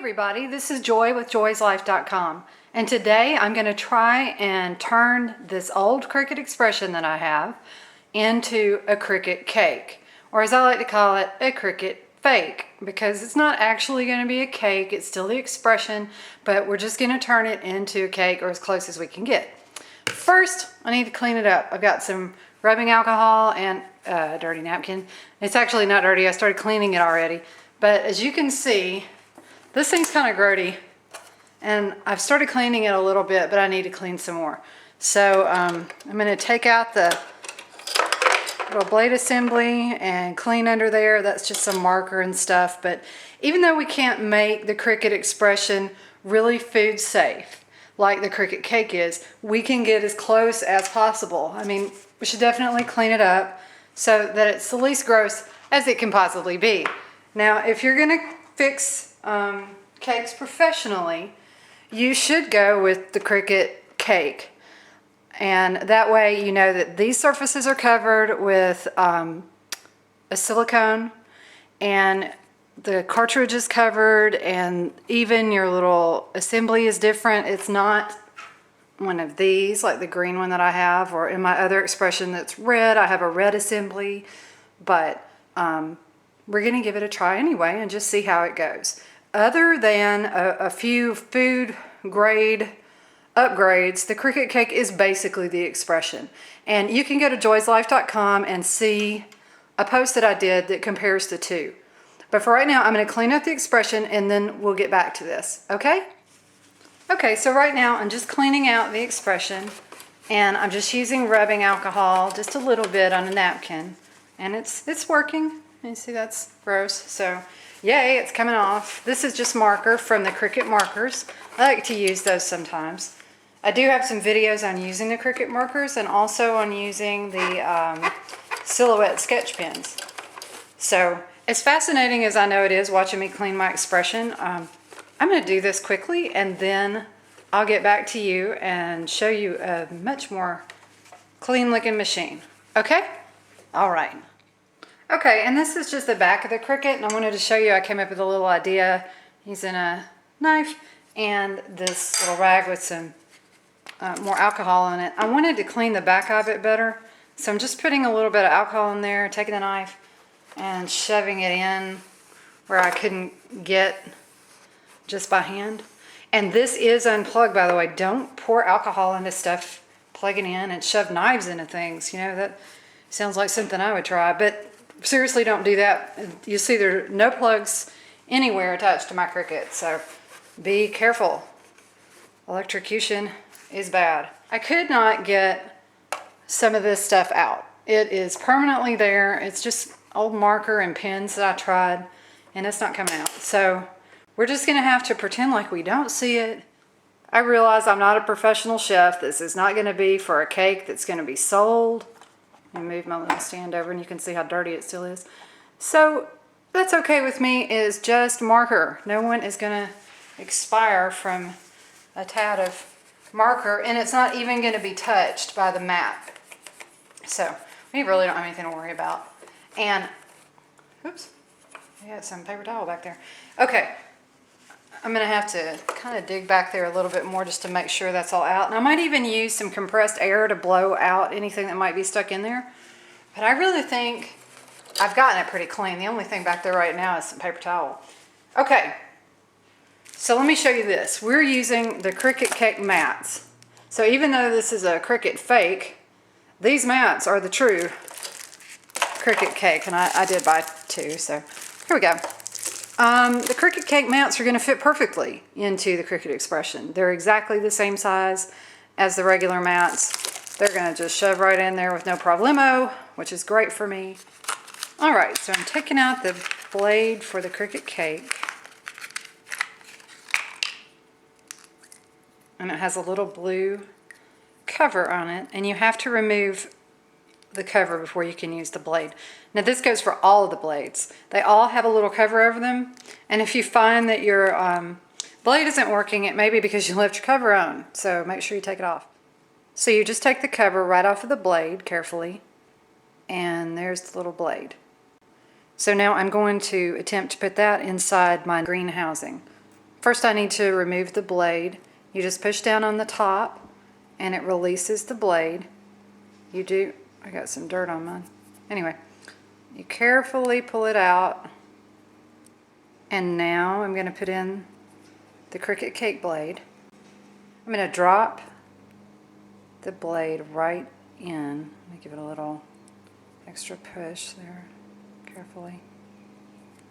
everybody, this is Joy with joyslife.com, and today I'm going to try and turn this old Cricut Expression that I have into a Cricut Cake, or as I like to call it, a Cricut Fake, because it's not actually going to be a cake, it's still the expression, but we're just going to turn it into a cake, or as close as we can get. First, I need to clean it up. I've got some rubbing alcohol and a dirty napkin. It's actually not dirty, I started cleaning it already, but as you can see, this thing's kind of grody, and I've started cleaning it a little bit, but I need to clean some more. So I'm going to take out the little blade assembly and clean under there. That's just some marker and stuff, but even though we can't make the Cricut Expression really food safe like the Cricut Cake is, we can get as close as possible. I mean, we should definitely clean it up so that it's the least gross as it can possibly be. Now, if you're going to fix cakes professionally, you should go with the Cricut Cake, and that way you know that these surfaces are covered with a silicone, and the cartridge is covered, and even your little assembly is different. It's not one of these like the green one that I have, or in my other expression that's red, I have a red assembly, but we're going to give it a try anyway and just see how it goes. Other than a few food grade upgrades, the Cricut Cake is basically the expression. And you can go to joyslife.com and see a post that I did that compares the two. But for right now, I'm going to clean up the expression and then we'll get back to this, okay? Okay, so right now I'm just cleaning out the expression, and I'm just using rubbing alcohol just a little bit on a napkin, and it's working. You see that's gross, so yay, it's coming off. This is just marker from the Cricut markers. I like to use those sometimes. I do have some videos on using the Cricut markers and also on using the silhouette sketch pens. So as fascinating as I know it is watching me clean my expression, I'm going to do this quickly and then I'll get back to you and show you a much more clean looking machine. Okay? All right. Okay, and this is just the back of the Cricut, and I wanted to show you, I came up with a little idea using a knife and this little rag with some more alcohol in it. I wanted to clean the back of it better, so I'm just putting a little bit of alcohol in there, taking the knife and shoving it in where I couldn't get just by hand. And this is unplugged, by the way. Don't pour alcohol into stuff, plug it in and shove knives into things. You know, that sounds like something I would try, but seriously, don't do that. You see there are no plugs anywhere attached to my Cricut, so be careful. Electrocution is bad. I could not get some of this stuff out. It is permanently there. It's just old marker and pens that I tried, and it's not coming out. So we're just going to have to pretend like we don't see it. I realize I'm not a professional chef. This is not going to be for a cake that's going to be sold. I move my little stand over and you can see how dirty it still is. So that's okay with me. Is just marker. No one is going to expire from a tad of marker, and it's not even going to be touched by the mat. So we really don't have anything to worry about. And oops, I got some paper towel back there. Okay, I'm going to have to kind of dig back there a little bit more just to make sure that's all out. And I might even use some compressed air to blow out anything that might be stuck in there. But I really think I've gotten it pretty clean. The only thing back there right now is some paper towel. Okay, so let me show you this. We're using the Cricut Cake mats. So even though this is a Cricut Fake, these mats are the true Cricut Cake. And I did buy two, so here we go. The Cricut Cake mats are going to fit perfectly into the Cricut Expression. They're exactly the same size as the regular mats. They're going to just shove right in there with no problemo, which is great for me. Alright, so I'm taking out the blade for the Cricut Cake. And it has a little blue cover on it, and you have to remove the cover before you can use the blade. Now this goes for all of the blades. They all have a little cover over them, and if you find that your blade isn't working, it may be because you left your cover on, so make sure you take it off. So you just take the cover right off of the blade carefully, and there's the little blade. So now I'm going to attempt to put that inside my green housing first I need to remove the blade. You just push down on the top and it releases the blade. You do, I got some dirt on mine. Anyway, you carefully pull it out. And now I'm going to put in the Cricut Cake blade. I'm going to drop the blade right in. Let me give it a little extra push there, carefully.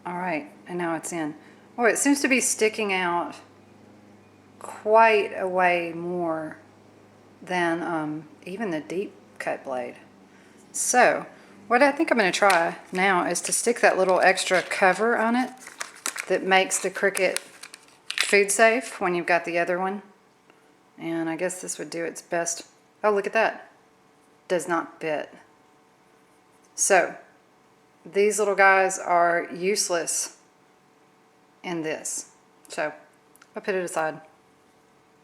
All right, and now it's in. Oh, it seems to be sticking out quite a way more than even the deep cut blade. So what I think I'm going to try now is to stick that little extra cover on it that makes the Cricut food safe when you've got the other one. And I guess this would do its best. Oh, look at that. Does not fit. So these little guys are useless in this. So I'll put it aside.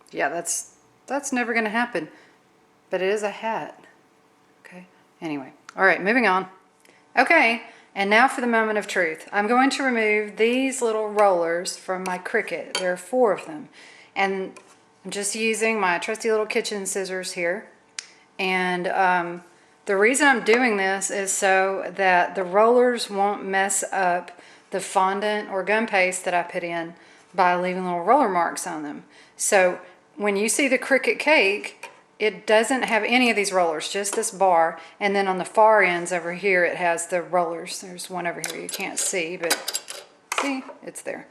Yeah, that's never going to happen. But it is a hat. Okay. Anyway. All right, moving on. Okay, and now for the moment of truth. I'm going to remove these little rollers from my Cricut. There are 4 of them. And I'm just using my trusty little kitchen scissors here. And the reason I'm doing this is so that the rollers won't mess up the fondant or gum paste that I put in by leaving little roller marks on them. So when you see the Cricut Cake, it doesn't have any of these rollers, just this bar. And then on the far ends over here, it has the rollers. There's one over here you can't see, but see, it's there.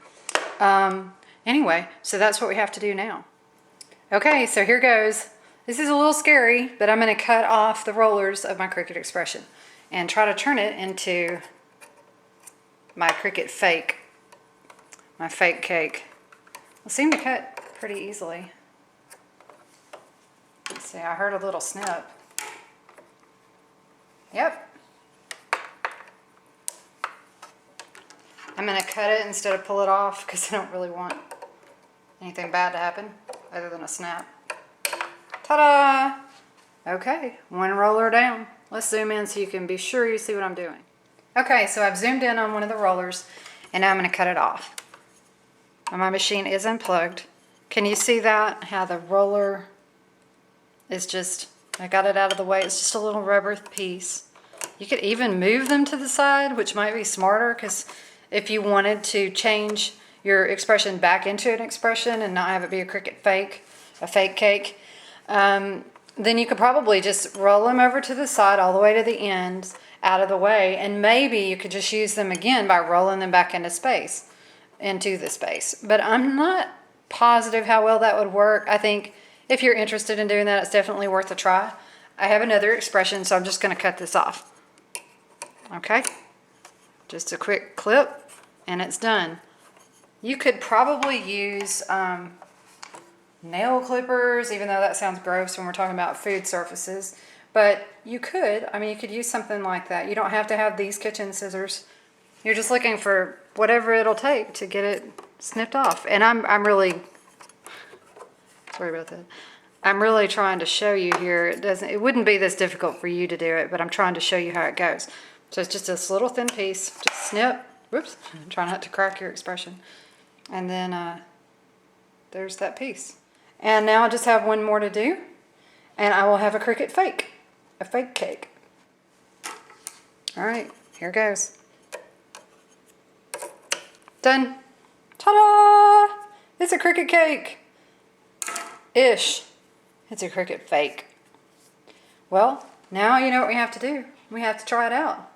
Anyway, so that's what we have to do now. Okay, so here goes. This is a little scary, but I'm going to cut off the rollers of my Cricut Expression and try to turn it into my Cricut Fake, my fake cake. It seemed to cut pretty easily. Let's see, I heard a little snip. Yep. I'm going to cut it instead of pull it off because I don't really want anything bad to happen other than a snap. Ta-da! Okay, 1 roller down. Let's zoom in so you can be sure you see what I'm doing. Okay, so I've zoomed in on one of the rollers and now I'm going to cut it off. And my machine is unplugged. Can you see that? How the roller is just, I got it out of the way. It's just a little rubber piece. You could even move them to the side, which might be smarter because if you wanted to change your expression back into an expression and not have it be a Cricut Fake, a fake cake, then you could probably just roll them over to the side all the way to the ends, out of the way, and maybe you could just use them again by rolling them back into the space. But I'm not positive how well that would work. I think if you're interested in doing that, it's definitely worth a try. I have another expression, so I'm just going to cut this off. Okay? Just a quick clip, and it's done. You could probably use nail clippers, even though that sounds gross when we're talking about food surfaces. But you could, you could use something like that. You don't have to have these kitchen scissors. You're just looking for whatever it'll take to get it snipped off. And I'm really, sorry about that. I'm really trying to show you here. It wouldn't be this difficult for you to do it, but I'm trying to show you how it goes. So it's just this little thin piece. Just snip. Whoops. Try not to crack your expression. And then there's that piece. And now I just have one more to do, and I will have a Cricut Fake, a fake cake. All right, here goes. Done. Ta-da! It's a Cricut Cake. Ish. It's a Cricut Fake. Well, now you know what we have to do. We have to try it out.